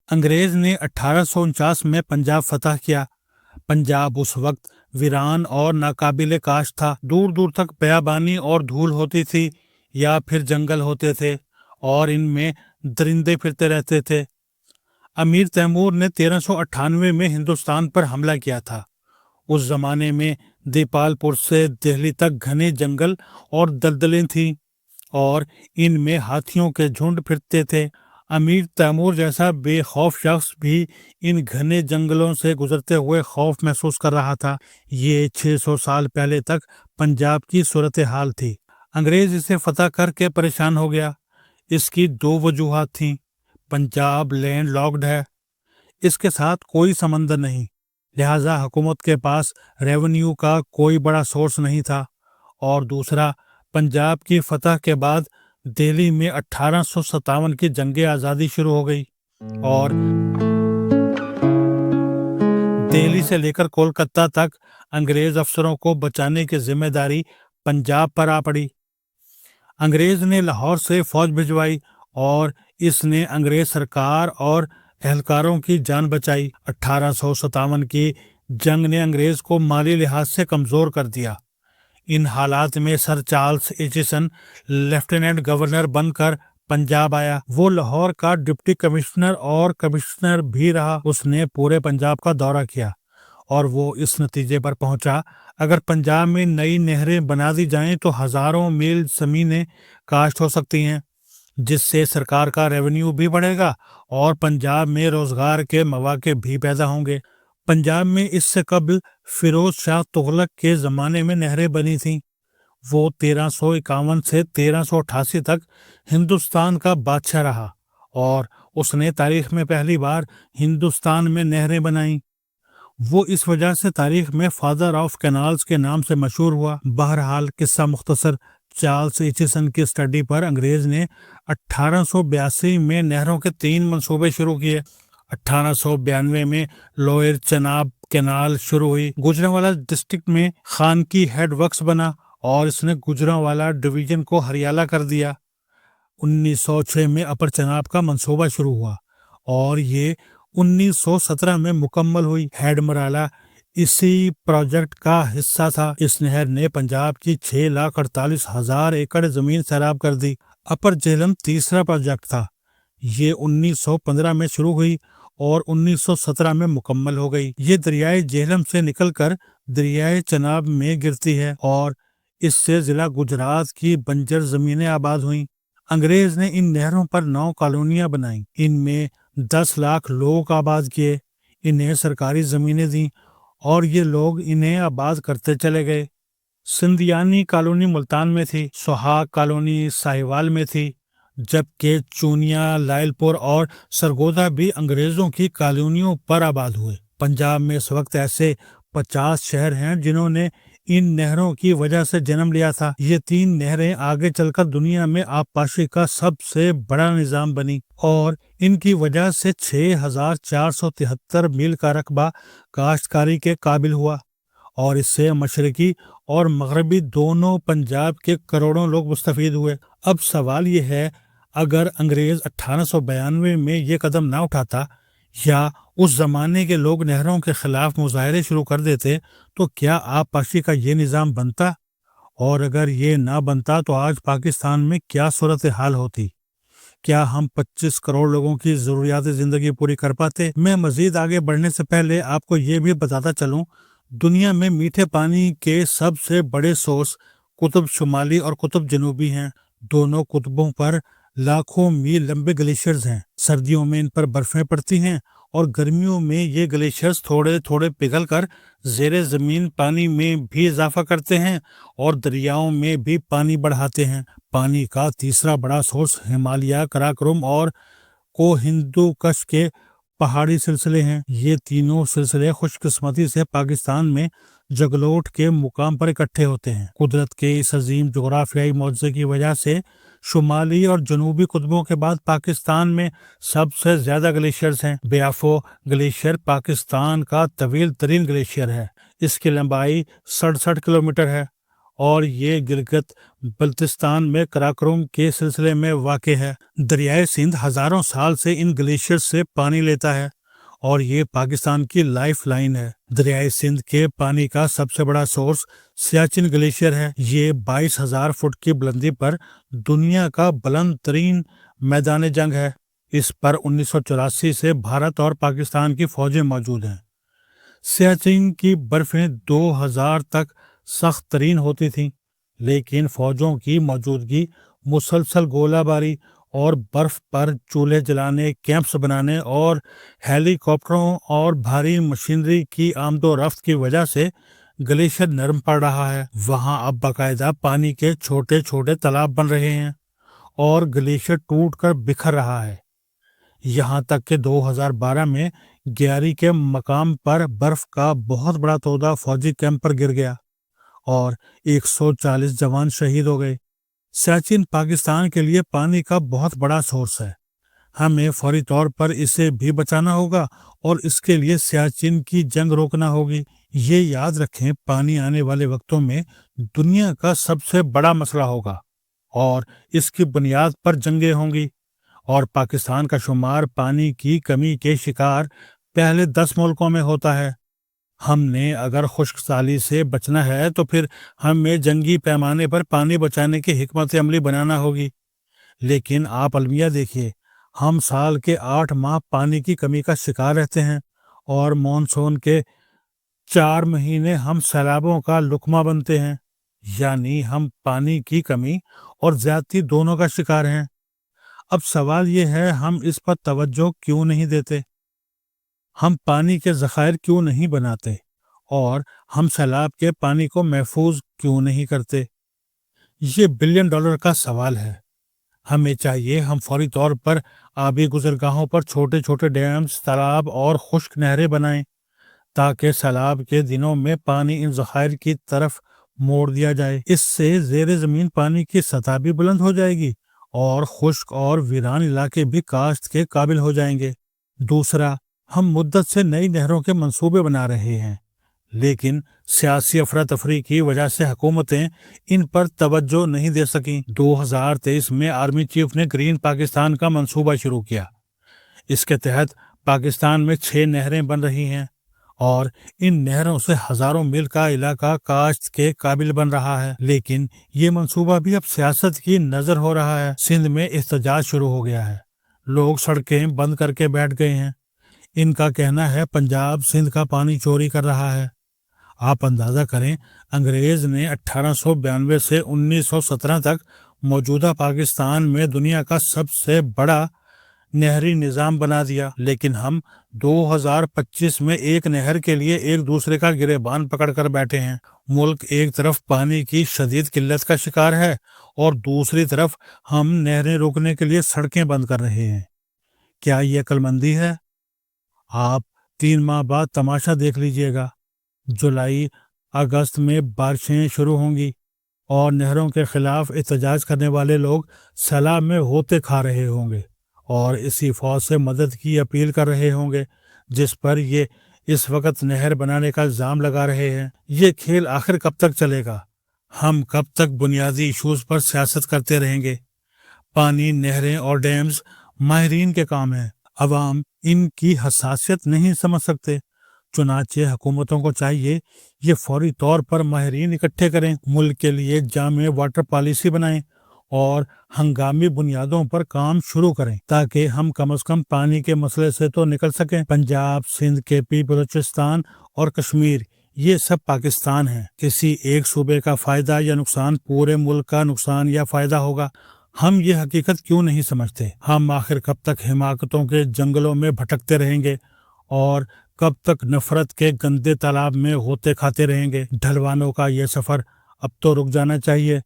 انگریز نے 1849 میں پنجاب فتح کیا۔ پنجاب اس وقت ویران اور ناقابل کاشت تھا۔ دور دور تک بیابانی اور دھول ہوتی تھی یا پھر جنگل ہوتے تھے اور ان میں درندے پھرتے رہتے تھے۔ امیر تیمور نے 1398 میں ہندوستان پر حملہ کیا تھا۔ اس زمانے میں دیپال پور سے دہلی تک گھنے جنگل اور دلدلیں تھیں اور ان میں ہاتھیوں کے جھنڈ پھرتے تھے۔ امیر تیمور جیسا بے خوف شخص بھی ان گھنے جنگلوں سے گزرتے ہوئے خوف محسوس کر رہا تھا۔ یہ 600 سال پہلے تک پنجاب کی صورتحال تھی۔ انگریز اسے فتح کر کے پریشان ہو گیا۔ اس کی دو وجوہات تھیں۔ پنجاب لینڈ لاکڈ ہے، اس کے ساتھ کوئی سمندر نہیں، لہٰذا حکومت کے پاس ریونیو کا کوئی بڑا سورس نہیں تھا، اور دوسرا، پنجاب کی فتح کے بعد دہلی میں 1857 کی جنگ آزادی شروع ہو گئی اور دہلی سے لے کر کولکتہ تک انگریز افسروں کو بچانے کی ذمہ داری پنجاب پر آ پڑی۔ انگریز نے لاہور سے فوج بھجوائی اور اس نے انگریز سرکار اور اہلکاروں کی جان بچائی۔ 1857 کی جنگ نے انگریز کو مالی لحاظ سے کمزور کر دیا۔ ان حالات میں سر چارلس ایچسن لیفٹیننٹ گورنر بن کر پنجاب آیا۔ وہ لاہور کا ڈپٹی کمشنر اور کمشنر بھی رہا۔ اس نے پورے پنجاب کا دورہ کیا اور وہ اس نتیجے پر پہنچا اگر پنجاب میں نئی نہریں بنا دی جائیں تو ہزاروں میل زمینیں کاشت ہو سکتی ہیں، جس سے سرکار کا ریونیو بھی بڑھے گا اور پنجاب میں روزگار کے مواقع بھی پیدا ہوں گے۔ پنجاب میں اس سے قبل فیروز شاہ تغلق کے زمانے میں نہریں بنی تھیں۔ وہ 1351 سے 1388 تک ہندوستان کا بادشاہ رہا اور اس نے تاریخ میں پہلی بار ہندوستان میں نہریں بنائیں۔ وہ اس وجہ سے تاریخ میں فادر آف کینالز کے نام سے مشہور ہوا۔ بہرحال قصہ مختصر، چارلس ایچسن کی اسٹڈی پر انگریز نے 1882 میں نہروں کے 3 منصوبے شروع کیے۔ 1892 میں لوئر چناب کینال شروع ہوئی۔ گوجرانوالا ڈسٹرکٹ میں خانکی ہیڈ ورکس بنا اور اس نے گوجرانوالا ڈویژن کو ہریالہ کر دیا۔ 1906 میں اپر چناب کا منصوبہ شروع ہوا اور یہ 1917 میں مکمل ہوئی۔ ہیڈ مرالا اسی پروجیکٹ کا حصہ تھا۔ اس نہر نے پنجاب کی 6,48,000 ایکڑ زمین سیراب کر دی۔ اپر جہلم تیسرا پروجیکٹ تھا۔ یہ 1915 میں شروع ہوئی اور 1917 میں مکمل ہو گئی۔ یہ دریائے جہلم سے نکل کر دریائے چناب میں گرتی ہے اور اس سے ضلع گجرات کی بنجر زمینیں آباد ہوئیں۔ انگریز نے ان نہروں پر 9 کالونیاں بنائیں۔ ان میں 10 لاکھ لوگ آباد کیے۔ انہیں سرکاری زمینیں دیں اور یہ لوگ انہیں آباد کرتے چلے گئے۔ سندھیانی کالونی ملتان میں تھی، سوہاگ کالونی ساہیوال میں تھی، جبکہ چونیا، لائل پور اور سرگودا بھی انگریزوں کی کالونیوں پر آباد ہوئے۔ پنجاب میں اس وقت ایسے 50 شہر ہیں جنہوں نے ان نہروں کی وجہ سے جنم لیا تھا۔ یہ 3 نہریں آگے چل کر دنیا میں آبپاشی کا سب سے بڑا نظام بنی اور ان کی وجہ سے 6,473 میل کا رقبہ کاشتکاری کے قابل ہوا اور اس سے مشرقی اور مغربی دونوں پنجاب کے کروڑوں لوگ مستفید ہوئے۔ اب سوال یہ ہے، اگر انگریز 1892 میں یہ قدم نہ اٹھاتا یا اس زمانے کے لوگ نہروں کے خلاف مظاہرے شروع کر دیتے تو کیا آبپاشی کا یہ نظام بنتا؟ اور اگر یہ نہ بنتا تو آج پاکستان میں کیا صورتحال ہوتی؟ کیا ہم 25 کروڑ لوگوں کی ضروریات زندگی پوری کر پاتے؟ میں مزید آگے بڑھنے سے پہلے آپ کو یہ بھی بتاتا چلوں، دنیا میں میٹھے پانی کے سب سے بڑے سورس قطب شمالی اور قطب جنوبی ہیں۔ دونوں قطبوں پر لاکھوں میل لمبے گلیشیئرز ہیں۔ سردیوں میں ان پر برفیں پڑتی ہیں اور گرمیوں میں یہ گلیشیئرز تھوڑے تھوڑے پگھل کر زیر زمین پانی میں بھی اضافہ کرتے ہیں اور دریاؤں میں بھی پانی بڑھاتے ہیں۔ پانی کا تیسرا بڑا سورس ہمالیہ، کراکرم اور ہندو کش کے پہاڑی سلسلے ہیں۔ یہ تینوں سلسلے خوش قسمتی سے پاکستان میں جگلوٹ کے مقام پر اکٹھے ہوتے ہیں۔ قدرت کے اس عظیم جغرافیائی معجزے کی وجہ سے شمالی اور جنوبی قطبوں کے بعد پاکستان میں سب سے زیادہ گلیشیئرز ہیں۔ بیافو گلیشیئر پاکستان کا طویل ترین گلیشیئر ہے۔ اس کی لمبائی 67 کلومیٹر ہے اور یہ گلگت بلتستان میں کراکرم کے سلسلے میں واقع ہے۔ دریائے سندھ ہزاروں سال سے ان گلیشیئر سے پانی لیتا ہے اور یہ پاکستان کی لائف لائن ہے۔ دریائے سندھ کے پانی کا سب سے بڑا سورس سیاچن گلیشیئر ہے۔ یہ 22,000 فٹ کی بلندی پر دنیا کا بلند ترین میدان جنگ ہے۔ اس پر 1984 سے بھارت اور پاکستان کی فوجیں موجود ہیں۔ سیاچن کی برفیں 2000 تک سخت ترین ہوتی تھیں، لیکن فوجوں کی موجودگی، مسلسل گولہ باری اور برف پر چولہے جلانے، کیمپس بنانے اور ہیلی کاپٹروں اور بھاری مشینری کی آمد و رفت کی وجہ سے گلیشیئر نرم پڑ رہا ہے۔ وہاں اب باقاعدہ پانی کے چھوٹے چھوٹے تالاب بن رہے ہیں اور گلیشیئر ٹوٹ کر بکھر رہا ہے، یہاں تک کہ 2012 میں گیاری کے مقام پر برف کا بہت بڑا تودہ فوجی کیمپ پر گر گیا اور 140 جوان شہید ہو گئے۔ سیاچن پاکستان کے لیے پانی کا بہت بڑا سورس ہے۔ ہمیں فوری طور پر اسے بھی بچانا ہوگا اور اس کے لیے سیاچن کی جنگ روکنا ہوگی۔ یہ یاد رکھیں، پانی آنے والے وقتوں میں دنیا کا سب سے بڑا مسئلہ ہوگا اور اس کی بنیاد پر جنگیں ہوں گی، اور پاکستان کا شمار پانی کی کمی کے شکار پہلے 10 ملکوں میں ہوتا ہے۔ ہم نے اگر خشک سالی سے بچنا ہے تو پھر ہمیں جنگی پیمانے پر پانی بچانے کی حکمت عملی بنانا ہوگی۔ لیکن آپ المیہ دیکھیے، ہم سال کے 8 ماہ پانی کی کمی کا شکار رہتے ہیں اور مانسون کے 4 مہینے ہم سیلابوں کا لقمہ بنتے ہیں، یعنی ہم پانی کی کمی اور زیادتی دونوں کا شکار ہیں۔ اب سوال یہ ہے، ہم اس پر توجہ کیوں نہیں دیتے؟ ہم پانی کے ذخائر کیوں نہیں بناتے اور ہم سیلاب کے پانی کو محفوظ کیوں نہیں کرتے؟ یہ $1 بلین کا سوال ہے۔ ہمیں چاہیے ہم فوری طور پر آبی گزرگاہوں پر چھوٹے چھوٹے ڈیمز، تالاب اور خشک نہریں بنائیں تاکہ سیلاب کے دنوں میں پانی ان ذخائر کی طرف موڑ دیا جائے۔ اس سے زیر زمین پانی کی سطح بھی بلند ہو جائے گی اور خشک اور ویران علاقے بھی کاشت کے قابل ہو جائیں گے۔ دوسرا، ہم مدت سے نئی نہروں کے منصوبے بنا رہے ہیں، لیکن سیاسی افراتفری کی وجہ سے حکومتیں ان پر توجہ نہیں دے سکیں۔ 2023 میں آرمی چیف نے گرین پاکستان کا منصوبہ شروع کیا۔ اس کے تحت پاکستان میں 6 نہریں بن رہی ہیں اور ان نہروں سے ہزاروں میل کا علاقہ کاشت کے قابل بن رہا ہے، لیکن یہ منصوبہ بھی اب سیاست کی نظر ہو رہا ہے۔ سندھ میں احتجاج شروع ہو گیا ہے، لوگ سڑکیں بند کر کے بیٹھ گئے ہیں۔ ان کا کہنا ہے پنجاب سندھ کا پانی چوری کر رہا ہے۔ آپ اندازہ کریں، انگریز نے 1892 سے 1917 تک موجودہ پاکستان میں دنیا کا سب سے بڑا نہری نظام بنا دیا، لیکن ہم 2025 میں ایک نہر کے لیے ایک دوسرے کا گریبان پکڑ کر بیٹھے ہیں۔ ملک ایک طرف پانی کی شدید قلت کا شکار ہے اور دوسری طرف ہم نہریں روکنے کے لیے سڑکیں بند کر رہے ہیں۔ کیا یہ عقل مندی ہے؟ آپ 3 ماہ بعد تماشا دیکھ لیجئے گا۔ جولائی اگست میں بارشیں شروع ہوں گی اور نہروں کے خلاف احتجاج کرنے والے لوگ سیلاب میں ہوتے کھا رہے ہوں گے اور اسی فوج سے مدد کی اپیل کر رہے ہوں گے جس پر یہ اس وقت نہر بنانے کا الزام لگا رہے ہیں۔ یہ کھیل آخر کب تک چلے گا؟ ہم کب تک بنیادی ایشوز پر سیاست کرتے رہیں گے؟ پانی، نہریں اور ڈیمز ماہرین کے کام ہیں، عوام ان کی حساسیت نہیں سمجھ سکتے۔ چنانچہ حکومتوں کو چاہیے یہ فوری طور پر ماہرین اکٹھے کریں، ملک کے لیے جامع واٹر پالیسی بنائیں اور ہنگامی بنیادوں پر کام شروع کریں تاکہ ہم کم از کم پانی کے مسئلے سے تو نکل سکیں۔ پنجاب، سندھ، KP، بلوچستان اور کشمیر، یہ سب پاکستان ہیں۔ کسی ایک صوبے کا فائدہ یا نقصان پورے ملک کا نقصان یا فائدہ ہوگا۔ ہم یہ حقیقت کیوں نہیں سمجھتے؟ ہم آخر کب تک حماقتوں کے جنگلوں میں بھٹکتے رہیں گے اور کب تک نفرت کے گندے تالاب میں ہوتے کھاتے رہیں گے؟ ڈھلوانوں کا یہ سفر اب تو رک جانا چاہیے۔